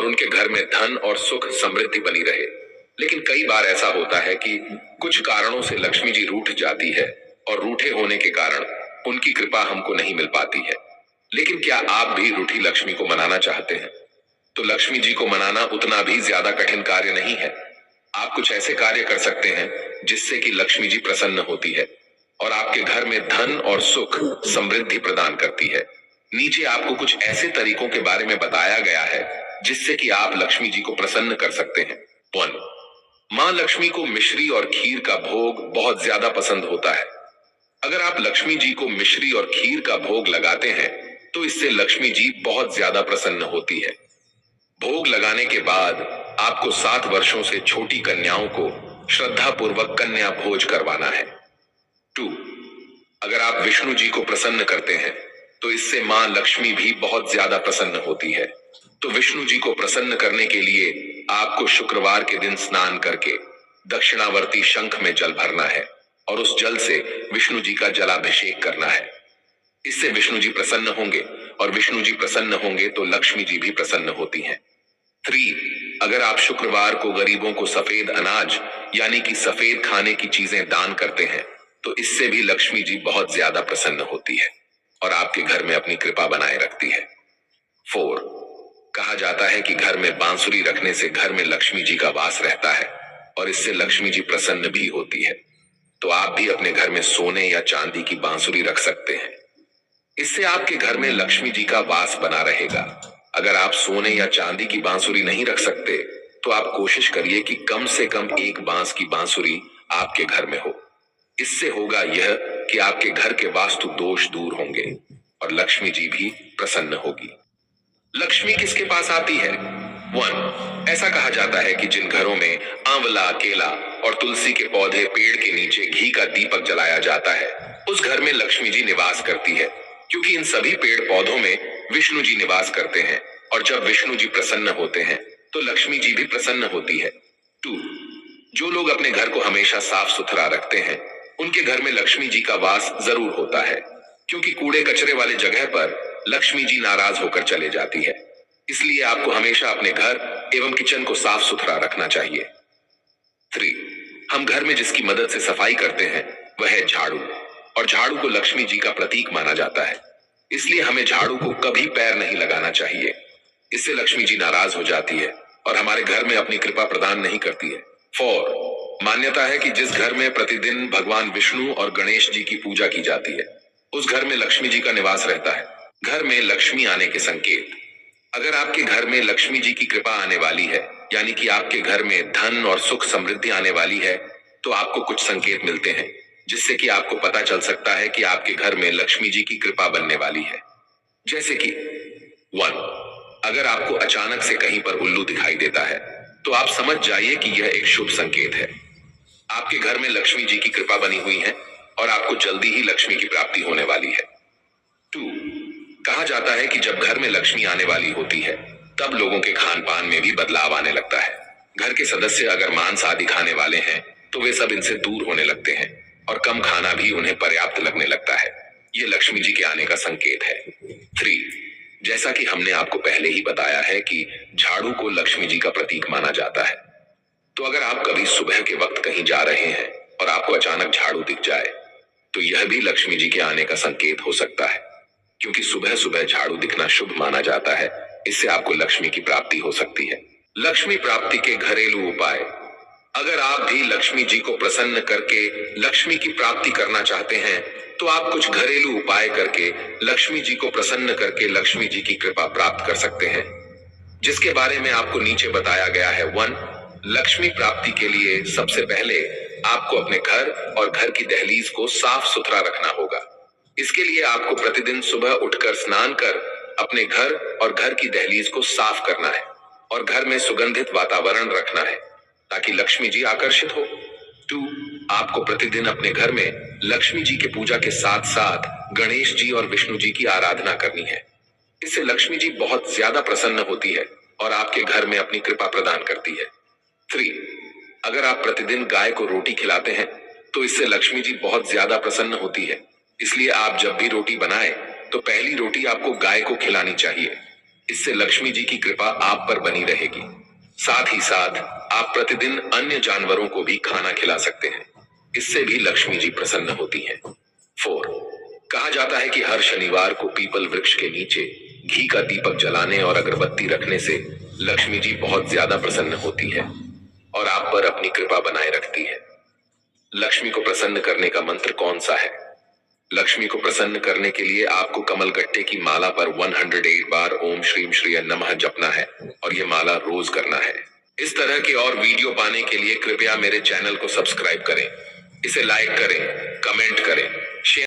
और उनके घर में धन और सुख समृद्धि बनी रहे। लेकिन कई बार ऐसा होता है कि कुछ कारणों से लक्ष्मी जी रूठ जाती है और रूठे होने के कारण उनकी कृपा हमको नहीं मिल पाती है। लेकिन क्या आप भी रूठी लक्ष्मी को मनाना चाहते हैं? तो लक्ष्मी जी को मनाना उतना भी ज्यादा कठिन कार्य नहीं है। आप कुछ ऐसे कार्य कर सकते हैं जिससे कि लक्ष्मी जी प्रसन्न होती है और आपके घर में धन और सुख समृद्धि प्रदान करती है। नीचे आपको कुछ ऐसे तरीकों के बारे में बताया गया है जिससे कि आप लक्ष्मी जी को प्रसन्न कर सकते हैं। 1. मां लक्ष्मी को मिश्री और खीर का भोग बहुत ज्यादा पसंद होता है। अगर आप लक्ष्मी जी को मिश्री और खीर का भोग लगाते हैं तो इससे लक्ष्मी जी बहुत ज्यादा प्रसन्न होती है। भोग लगाने के बाद आपको 7 वर्षों से छोटी कन्याओं को श्रद्धा पूर्वक कन्या भोज करवाना है। 2. अगर आप विष्णु जी को प्रसन्न करते हैं तो इससे मां लक्ष्मी भी बहुत ज्यादा प्रसन्न होती है। तो विष्णु जी को प्रसन्न करने के लिए आपको शुक्रवार के दिन स्नान करके दक्षिणावर्ती शंख में जल भरना है और उस जल से विष्णु जी का जलाभिषेक करना है। इससे विष्णु जी प्रसन्न होंगे और विष्णु जी प्रसन्न होंगे तो लक्ष्मी जी भी प्रसन्न होती हैं। 3. अगर आप शुक्रवार को गरीबों को सफेद अनाज यानी कि सफेद खाने की चीजें दान करते हैं तो इससे भी लक्ष्मी जी बहुत ज्यादा प्रसन्न होती है और आपके घर में अपनी कृपा बनाए रखती है। 4. कहा जाता है कि घर में बांसुरी रखने से घर में लक्ष्मी जी का वास रहता है और इससे लक्ष्मी जी प्रसन्न भी होती है। तो आप भी अपने घर में सोने या चांदी की बांसुरी रख सकते हैं। इससे आपके घर में लक्ष्मी जी का वास बना रहेगा। अगर आप सोने या चांदी की बांसुरी नहीं रख सकते तो आप कोशिश करिए कि कम से कम एक बांस की बांसुरी आपके घर में हो। इससे होगा यह कि आपके घर के वास्तु दोष दूर होंगे और लक्ष्मी जी भी प्रसन्न होगी। लक्ष्मी किसके पास आती है? 1. ऐसा कहा जाता है कि जिन घरों में आंवला, केला और तुलसी के पौधे, पेड़ के नीचे घी का दीपक जलाया जाता है उस घर में लक्ष्मी जी निवास करती है, क्योंकि इन सभी पेड़ पौधों में विष्णु जी निवास करते हैं और जब विष्णु जी प्रसन्न होते हैं तो लक्ष्मी जी भी प्रसन्न होती है। 2. जो लोग अपने घर को हमेशा साफ सुथरा रखते हैं उनके घर में लक्ष्मी जी का वास जरूर होता है, क्योंकि कूड़े कचरे वाले जगह पर लक्ष्मी जी नाराज होकर चले जाती है। इसलिए आपको हमेशा अपने घर एवं किचन को साफ सुथरा रखना चाहिए। 3. हम घर में जिसकी मदद से सफाई करते हैं वह है झाड़ू, और झाड़ू को लक्ष्मी जी का प्रतीक माना जाता है। इसलिए हमें झाड़ू को कभी पैर नहीं लगाना चाहिए। इससे लक्ष्मी जी नाराज हो जाती है और हमारे घर में अपनी कृपा प्रदान नहीं करती है। 4. मान्यता है कि जिस घर में प्रतिदिन भगवान विष्णु और गणेश जी की पूजा की जाती है उस घर में लक्ष्मी जी का निवास रहता है। घर में लक्ष्मी आने के संकेत। अगर आपके घर में लक्ष्मी जी की कृपा आने वाली है यानी कि आपके घर में धन और सुख समृद्धि आने वाली है तो आपको कुछ संकेत मिलते हैं जिससे कि आपको पता चल सकता है कि आपके घर में लक्ष्मी जी की कृपा बनने वाली है। जैसे कि 1. अगर आपको अचानक से कहीं पर उल्लू दिखाई देता है तो आप समझ जाइए कि यह एक शुभ संकेत है। आपके घर में लक्ष्मी जी की कृपा बनी हुई है और आपको जल्दी ही लक्ष्मी की प्राप्ति होने वाली है। 2. कहा जाता है कि जब घर में लक्ष्मी आने वाली होती है तब लोगों के खान पान में भी बदलाव आने लगता है। घर के सदस्य अगर मांस आदि खाने वाले हैं तो वे सब इनसे दूर होने लगते हैं और कम खाना भी उन्हें पर्याप्त लगने लगता है। ये लक्ष्मी जी के आने का संकेत है। 3. जैसा कि हमने आपको पहले ही बताया है कि झाड़ू को लक्ष्मी जी का प्रतीक माना जाता है, तो अगर आप कभी सुबह के वक्त कहीं जा रहे हैं और आपको अचानक झाड़ू दिख जाए तो यह भी लक्ष्मी जी के आने का संकेत हो सकता है, क्योंकि सुबह सुबह झाड़ू दिखना शुभ माना जाता है। इससे आपको लक्ष्मी की प्राप्ति हो सकती है। लक्ष्मी प्राप्ति के घरेलू उपाय। अगर आप भी लक्ष्मी जी को प्रसन्न करके लक्ष्मी की प्राप्ति करना चाहते हैं तो आप कुछ घरेलू उपाय करके लक्ष्मी जी को प्रसन्न करके लक्ष्मी जी की कृपा प्राप्त कर सकते हैं, जिसके बारे में आपको नीचे बताया गया है। 1. लक्ष्मी प्राप्ति के लिए सबसे पहले आपको अपने घर और घर की दहलीज को साफ सुथरा रखना होगा। इसके लिए आपको प्रतिदिन सुबह उठकर स्नान कर अपने घर और घर की दहलीज को साफ करना है और घर में सुगंधित वातावरण रखना है ताकि लक्ष्मी जी आकर्षित हो। 2. आपको प्रतिदिन अपने घर में लक्ष्मी जी की पूजा के साथ साथ गणेश जी और विष्णु जी की आराधना करनी है। इससे लक्ष्मी जी बहुत ज्यादा प्रसन्न होती है और आपके घर में अपनी कृपा प्रदान करती है। 3. अगर आप प्रतिदिन गाय को रोटी खिलाते हैं तो इससे लक्ष्मी जी बहुत ज्यादा प्रसन्न होती है। इसलिए आप जब भी रोटी बनाएं तो पहली रोटी आपको गाय को खिलानी चाहिए। इससे लक्ष्मी जी की कृपा आप पर बनी रहेगी। साथ ही साथ आप प्रतिदिन अन्य जानवरों को भी खाना खिला सकते हैं, इससे भी लक्ष्मी जी प्रसन्न होती हैं। 4, कहा जाता है कि हर शनिवार को पीपल वृक्ष के नीचे घी का दीपक जलाने और अगरबत्ती रखने से लक्ष्मी जी बहुत ज्यादा प्रसन्न होती है और आप पर अपनी कृपा बनाए रखती है। लक्ष्मी को प्रसन्न करने का मंत्र कौन सा है? लक्ष्मी को प्रसन्न करने के लिए आपको कमलगट्टे की माला पर 108 बार ओम श्रीम श्री नमः जपना है और ये माला रोज करना है। इस तरह के और वीडियो पाने के लिए कृपया मेरे चैनल को सब्सक्राइब करें, इसे लाइक करें, कमेंट करें